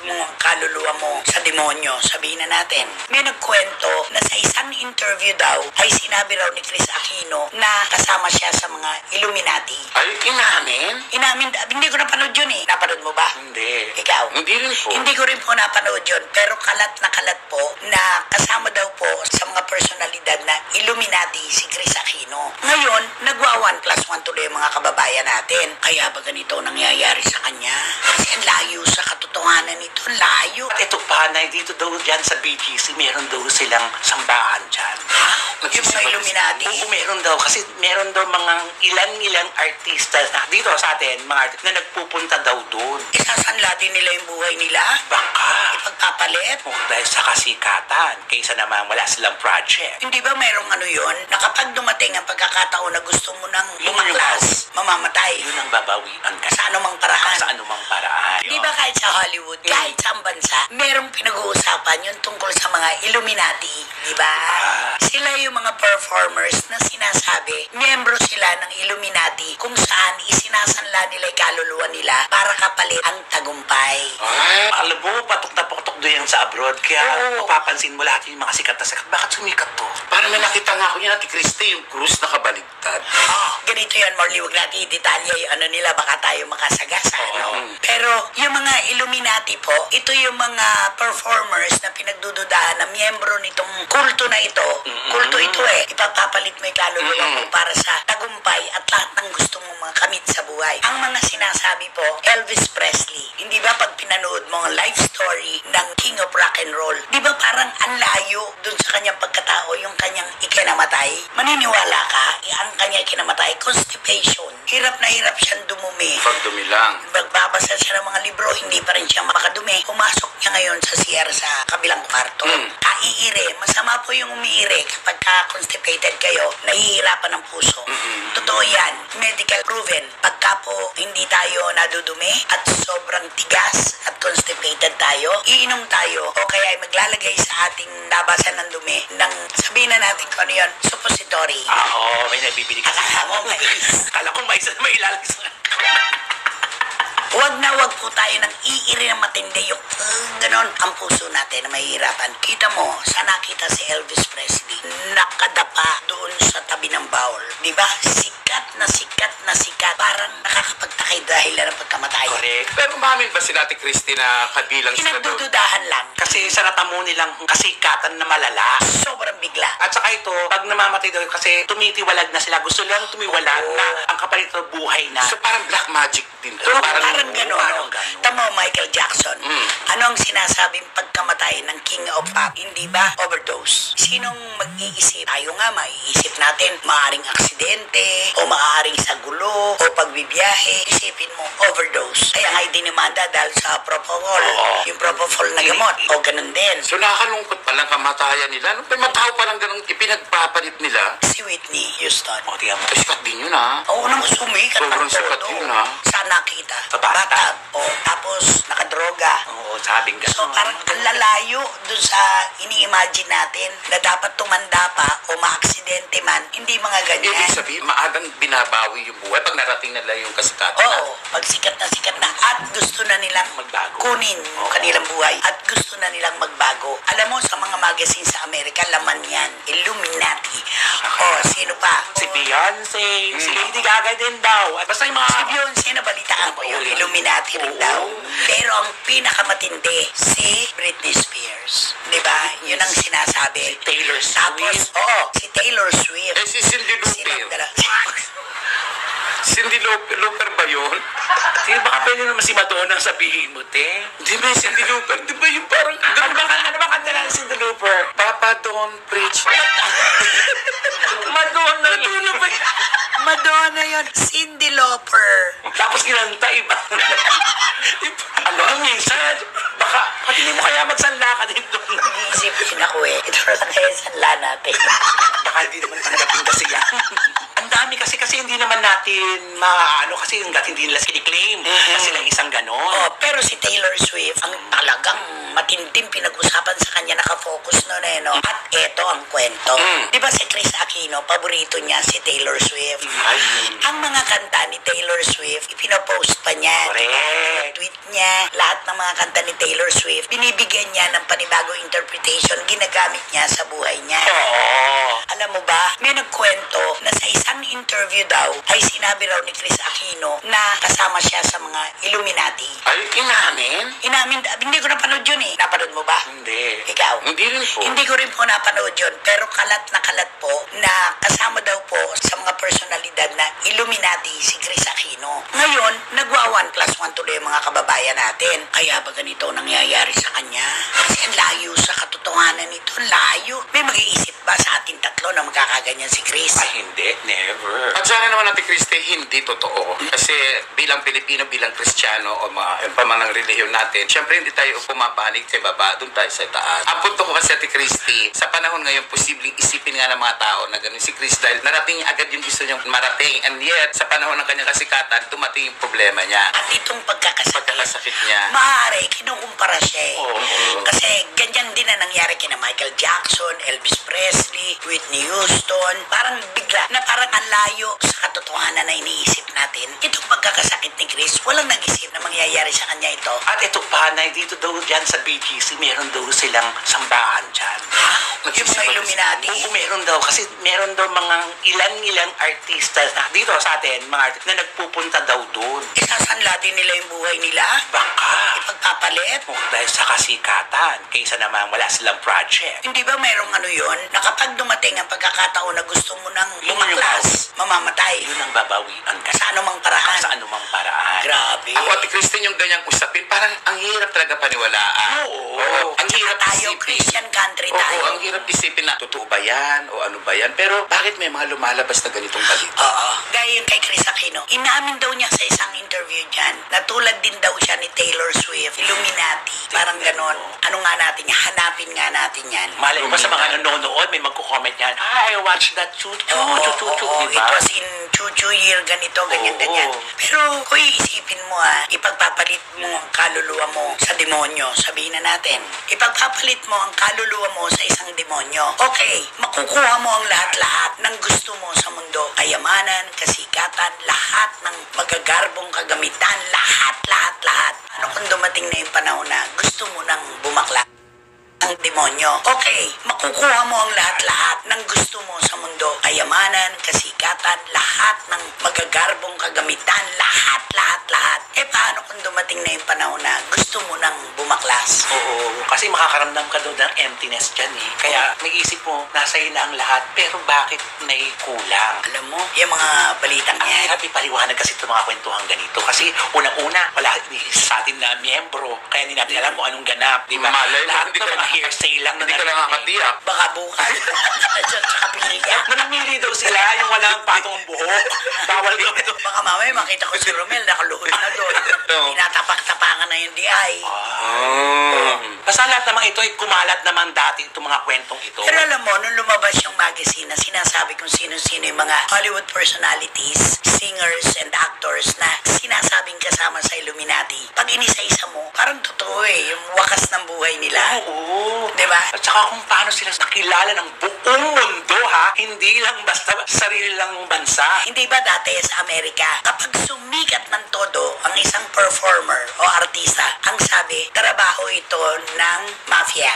mo ang kaluluwa mo sa demonyo, sabihin na natin. May nagkwento na sa isang interview daw ay sinabi raw ni Chris Aquino na kasama siya sa mga Illuminati. Ay, inamin? Inamin, hindi ko napanood yun eh. Napanood mo ba? Hindi. Ikaw? Hindi rin po. Hindi ko rin po napanood yun, pero kalat na kalat po na kasama daw po sa mga personalidad na Illuminati si Chris Aquino. Ngayon, nagwa 1+1 tuloy ang mga kababayan natin. Kaya ba ganito nangyayari sa kanya? Kasi ang layo sa katotohanan nito, layo. At ito pa, na dito daw dyan sa BGC, meron daw silang sambahan dyan. Ha? Yung mga Illuminati? Oo, meron daw. Kasi meron daw mga ilan-ilang artista na dito sa atin, mga artista na nagpupunta daw doon. Isasanla din nila yung buhay nila? Baka. Ipagpapalit? O dahil sa kasikatan, kaysa naman wala silang project. Hindi ba merong ano yun? Na kapag dumating ang pagkakataon na gusto mo nang Yun lumaklas, mamamatay. Yun ang babawian ka Sa anumang paraan. sa anumang paraan. Di ba kahit sa Hollywood, kahit sa bansa, merong pinag-uusapan yung tungkol sa mga Illuminati, di ba? Sila yung mga performers na sinasabi, miyembro sila ng Illuminati kung saan isinasanla nila yung kaluluwa nila para kapalit ang tagumpay. Ay, Alam mo, patok na patok doon yan sa abroad. Kaya Oo. mapapansin mo lahat yung mga sikat na sikat. Bakit sumikat to? parang may nakita nga ako niya, Ate Christy, yung cruise nakabaligtad. Ganito yan, Morley, huwag natin i-detalye yung ano nila, baka tayo makasagasa. Oo. No? Pero yung mga Illuminati po, ito yung mga performers na pinagdududahan na miyembro nitong kulto na ito. Kulto ito eh. Ipapapalit mo yung kaluluwa mo para sa tagumpay at lahat ng gusto mong mga kamit sa buhay. Ang mga sinasabi po, Elvis Presley, hindi ba pag pinanood mo ang life story ng King of Rock and Roll, di ba parang ang layo dun sa kanyang pagkatao, yung kanyang ikinamatay? Maniniwala ka, ang kanyang ikinamatay, constipation. Hirap na hirap siyang dumumi. Pagdumi lang. Magbabasa siya ng mga libro, hindi pa rin siya makadumi. Pumasok niya ngayon sa CR sa kabilang kwarto. Kaiire, masama po yung umiire kapag constipated kayo, nahihirapan ang puso. Totoo yan, medical proven. Pagka po hindi tayo nadudumi at sobrang tigas at constipated tayo, iinom tayo o kaya ay maglalagay sa ating labasan ng dumi ng, sabihin na natin kung ano yun, suppository. Oo, may nabibili ka. Akala mo mais. Kala ko mais na may ilalagay sa... Huwag na huwag po tayo nang iiri na matindi yung ganon ang puso natin na mahihirapan. Kita mo, sa nakita si Elvis Presley, nakadapa doon sa tabi ng bowl. Di ba? Sikat na sikat na sikat. Parang nakakapagtakay dahil na ng pagkamatay. Correct. Pero umamin ba si Ate Christy na kabilang sila doon? Pinagdududahan lang. Kasi sa natamo nilang kasikatan na malala. Sobrang bigla. At saka ito, pag namamatay daw kasi tumitiwalag na sila. Gusto lang tumiwalag na ang kapalit ng buhay na. So parang black magic din to. Parang gano'n. parang ganon. Tamo, Michael Jackson. Ano ang sinasabing pagkamatay ng King of Pop? Hindi ba? Overdose. Sinong mag-iisip? Tayo nga, maiisip natin, maaring aksidente, o maaring sa gulo, o pagbibiyahe. Isipin mo, overdose. Kaya nga dinimanda dahil sa propofol. Yung propofol na gamot. O ganun din. So nakakalungkot palang kamatayan nila. Nung may matao palang ganun ipinagpapalit nila. Si Whitney Houston. O, tingnan mo. Sikat din yun ha. Oo naman, sumikat Sobrang ang sikat todo. yun, ha? Saan nakita? Sa bathtub. O, tapos nakadroga. Oo, sabing So gano'n. parang ang lalayo dun sa ini-imagine natin na dapat tumanda pa o maaksidente man, hindi mga ganyan. Ibig sabihin, maagang binabawi yung buhay pag narating nila yung kasikatan. Oo, pag sikat na at gusto na nilang Magbago. kunin yung kanilang buhay at gusto na nilang magbago. Alam mo, sa mga magazine sa Amerika, laman yan. Illuminati. O, sino pa? Si Beyonce, si Lady Gaga din daw. At basta yung mga... Si Beyonce, nabalitaan ko yung Illuminati rin daw. Pero ang pinakamatindi, si Britney Spears. Di ba? Yun ang sinasabi. Taylor Tapos, Swift. oo, si Taylor Swift. Eh si Cindy Sino Looper. Cindy Looper ba yun? Sino baka pwede naman si Madonna sabihin mo, te? Di ba yung Cindy Looper? Di ba yung parang... Ano ba kanta na si The Looper? Papa don't preach. Madonna. Madonna ba yun? Madonna yun. Cyndi Lauper. Tapos kinanta iba. Alam mo, minsan, baka hindi mo kaya magsanla ka din doon. Nag-iisip din ako eh. Ito lang kaya sanla natin. Baka hindi naman tanggapin kasi yan. Ang dami kasi hindi naman natin maano kasi hanggat hindi nila siniklaim na sila isang ganon. Oh, pero si Taylor Swift, ang talagang matinding pinag-usapan sa kanya, nakafocus noon eh, no? At eto ang kwento. Di ba si Chris Aquino, paborito niya si Taylor Swift. Ang mga kanta ni Taylor Swift, ipinopost pa niya. Correct. Tweet niya, lahat ng mga kanta ni Taylor Swift, binibigyan niya ng panibagong interpretation, ginagamit niya sa buhay niya. Oo. Alam mo ba, may nagkwento na sa isang interview daw, ay sinabi raw ni Chris Aquino na kasama siya sa mga Illuminati. Ay, inamin? Inamin, hindi ko napanood yun eh. Napanood mo ba? Hindi. Ikaw? Hindi rin po. Hindi ko rin po napanood yun, pero kalat na kalat po na kasama daw po sa mga personalidad na Illuminati si Chris Aquino. Ngayon, nagwa 1+1 tuloy ang mga kababayan natin. Kaya ba ganito nangyayari sa kanya? Kasi ang layo sa katotohanan nito, ang layo. May mag-iisip ba sa ating tatlo na magkakaganyan si Chris? Ay, hindi. Never. At sana naman natin, Christy, hindi totoo. Kasi bilang Pilipino, bilang Kristiyano o yung pamanang relihiyon natin, syempre hindi tayo pumapanig sa baba, doon tayo sa taas. Ang punto ko kasi, Ate Christy, sa panahon ngayon, posibleng isipin nga ng mga tao na ganun si Chris dahil narating niya agad yung gusto niyang marating. And yet, sa panahon ng kanyang kasikatan, dumating yung problema niya. At itong Pagkakasakit niya. maaari, kinukumpara siya eh. Oo. Kasi ganyan din na nangyari kina Michael Jackson, Elvis Presley, Whitney Houston. Parang bigla na parang ang layo sa katotohanan na iniisip natin. Itong pagkakasakit ni Chris, walang nag-isip na mangyayari sa kanya ito. At ito pa, na dito daw dyan sa BGC, meron daw silang sambahan dyan. Ha? Yung mga Illuminati? Oo, meron daw. Kasi meron daw mga ilan-ilang artista na dito sa atin, mga artista na nagpupunta daw doon. Isasanla din nila yung buhay nila? Baka. Ipagpapalit? Dahil sa kasikatan, kaysa naman wala silang project. Hindi ba mayroong ano yun? Na kapag dumating ang pagkakataon na gusto mo nang Yun yung bumaklas, mamamatay. Yun ang babawian ka. Sa anumang paraan. Sa anumang paraan. Grabe. Ako, Ate Christy, yung ganyang usapin, parang ang hirap talaga paniwalaan. Oo. Ang hirap Tayo, isipin. Christian country Oo, tayo. ang hirap isipin na totoo ba yan o ano ba yan. Pero bakit may mga lumalabas na ganitong balita? Oo. Gaya yun kay Chris Aquino. Inamin daw niya sa isang interview dyan na tulad din daw siya ni Taylor Swift, Illuminati. Parang ganon. Ano nga natin yan? Hanapin nga natin yan. Malay mo sa mga nanonood, may magko-comment yan, I watch that chuchu, Oo, chuchu, oo, di ba? it was in Chuchu year, ganito, ganyan, Oo. ganyan. Pero kung iisipin mo ipagpapalit mo ang kaluluwa mo sa demonyo, sabihin na natin, ipagpapalit mo ang kaluluwa mo sa isang demonyo. Okay, makukuha mo ang lahat-lahat ng gusto mo sa mundo. Kayamanan, kasikatan, lahat ng magagarbong kagamitan, lahat. Ano kung dumating na yung panahon na gusto mo nang bumakla ang demonyo? Okay, makukuha mo ang lahat-lahat ng gusto mo sa mundo. Kayamanan, kasikatan, lahat ng magagarbong kagamitan, lahat. Eh paano kung dumating na yung panahon na gusto mo nang bumaklas? Oo, kasi makakaramdam ka doon ng emptiness dyan eh. Kaya may isip mo, nasa iyo na ang lahat, pero bakit may kulang? Alam mo, yung mga balitang Ang yan, hirap ipaliwanag kasi itong mga kwentuhan ganito. Kasi unang-una, wala sa atin na miyembro. Kaya hindi natin alam kung anong ganap. Di ba? Malay mo, Lahat hindi ng ka mga na- hearsay lang na Hindi ka narinig. nakakatiyak. baka bukas, sa kapilya. Namimili daw sila yung walang patong ang buhok. Bawal daw ito. Baka mamaya makita ko si Romel, nakaluhod na doon. Oo. Tinatapak-tapangan na yung DI. Basta lahat naman ito ay kumalat naman dati itong mga kwentong ito. Pero alam mo, nung lumabas yung magazine na sinasabi kung sino-sino yung mga Hollywood personalities, singers and actors na sinasabing kasama sa Illuminati, pag inisa-isa mo, parang totoo eh, yung wakas ng buhay nila. Oo. Diba? At saka kung paano sila nakilala ng buong mundo ha, hindi lang basta sarili lang bansa. Hindi ba dati sa Amerika, kapag sumikat ng todo ang isang performer o artista, ang sabi, trabaho ito ng mafia.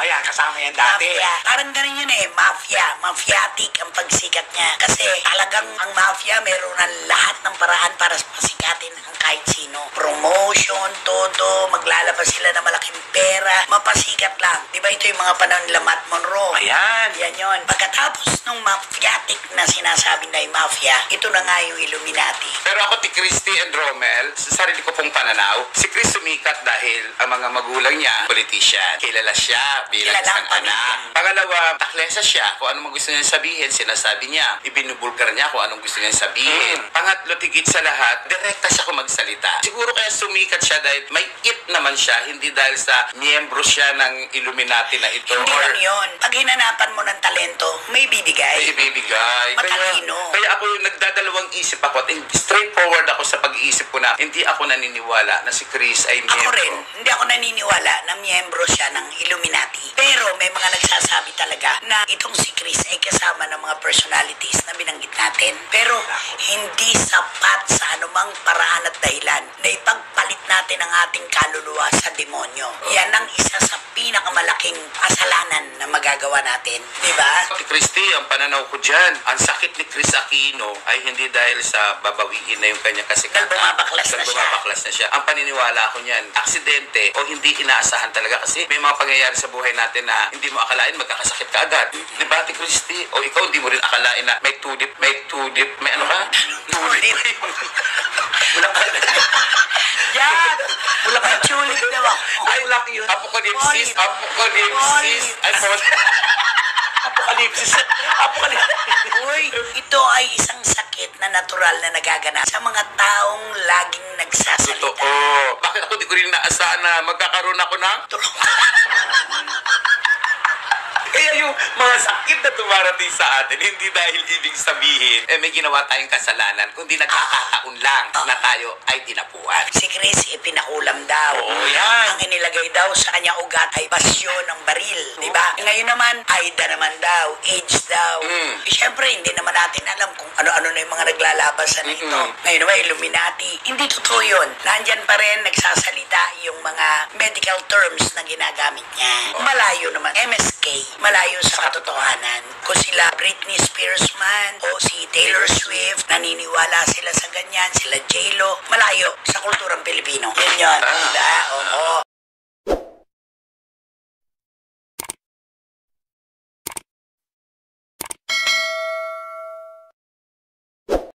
Yan, kasama yan dati. Mafia. Parang ganun yun eh, mafia. Mafiatic ang pagsikat niya. Kasi talagang ang mafia meron ng lahat ng paraan para pasikatin ang kahit sino. Promotion, todo, maglalabas sila ng malaking pera, mapasikat lang. Di ba ito yung mga panahon nila Matt Monroe? Ayan. Yan yun. Pagkatapos nung mafiatic na sinasabi na yung mafia, ito na nga yung Illuminati. Pero ako, ti Christy and Romel, sa sarili ko pong pananaw, si Chris sumikat dahil ang mga magulang niya, politician. Kilala siya bilang Kilala isang ang pamilya. anak. Pangalawa, taklesa siya. Kung anong gusto niya sabihin, sinasabi niya. Ibinubulgar niya kung anong gusto niya sabihin. Pangatlo, tigit sa lahat, direkta siya kung magsalita. Siguro kaya sumikat siya dahil may it naman siya, hindi dahil sa miyembro siya ng Illuminati na ito. Hindi lang yun. Pag hinanapan mo ng talento, may bibigay. May ibibigay. Matalino. Kaya ako yung nagdadalawang isip ako at straightforward ako sa pag-iisip ko na hindi ako naniniwala na si Chris ay miyembro. Ako rin, hindi ako naniniwala na miyembro siya ng Illuminati. Pero may mga nagsasabi talaga na itong si Chris ay kasama ng mga personalities na binanggit natin. Pero hindi sapat sa anumang paraan at dahilan na ipagpalit natin ang ating kaluluwa sa demonyo. Yan ang isa sa pinakamalaking kasalanan na magagawa natin. Di ba? Ate Christy, ang pananaw ko dyan, ang sakit ni Chris Aquino ay hindi dahil sa babawiin na yung kanya kasikatan. Dahil bumabaklas na siya. Bumabaklas na siya. Ang paniniwala ko niyan, aksidente o hindi inaasahan talaga kasi may mga pangyayari sa buhay natin na hindi mo akalain magkakasakit ka agad. Di ba, Ate Christy? O ikaw, hindi mo rin akalain na may tulip, may ano ka? Tulip. Wala ka. Yan! Wala kang tulip daw. Ay, laki yun. Apokalipsis. Ay, Apokalipsis. Apokalipsis. Uy, ito ay isang sakit na natural na nagaganap sa mga taong laging nagsasalita. totoo. Bakit ako di ko rin naasahan na magkakaroon ako ng Kaya yung mga sakit na dumarating sa atin, hindi dahil ibig sabihin, may ginawa tayong kasalanan, kundi nagkakataon lang na tayo ay tinapuan. Si Chris, ipinakulam daw. Oo, yan. Ang inilagay daw sa kanyang ugat ay basyo ng baril. Di ba? Ngayon naman, AIDA naman daw, AIDS daw. Siyempre, hindi naman natin alam kung ano-ano na yung mga naglalabasan na ito. Ngayon naman, Illuminati. Hindi totoo yun. Nandyan pa rin nagsasalita yung mga medical terms na ginagamit niya. Malayo naman. MSK, malayo sa katotohanan. Kung sila Britney Spears man o si Taylor Swift, naniniwala sila sa ganyan, sila J-Lo, malayo sa kulturang Pilipino. Yan yun. Diba? Oo.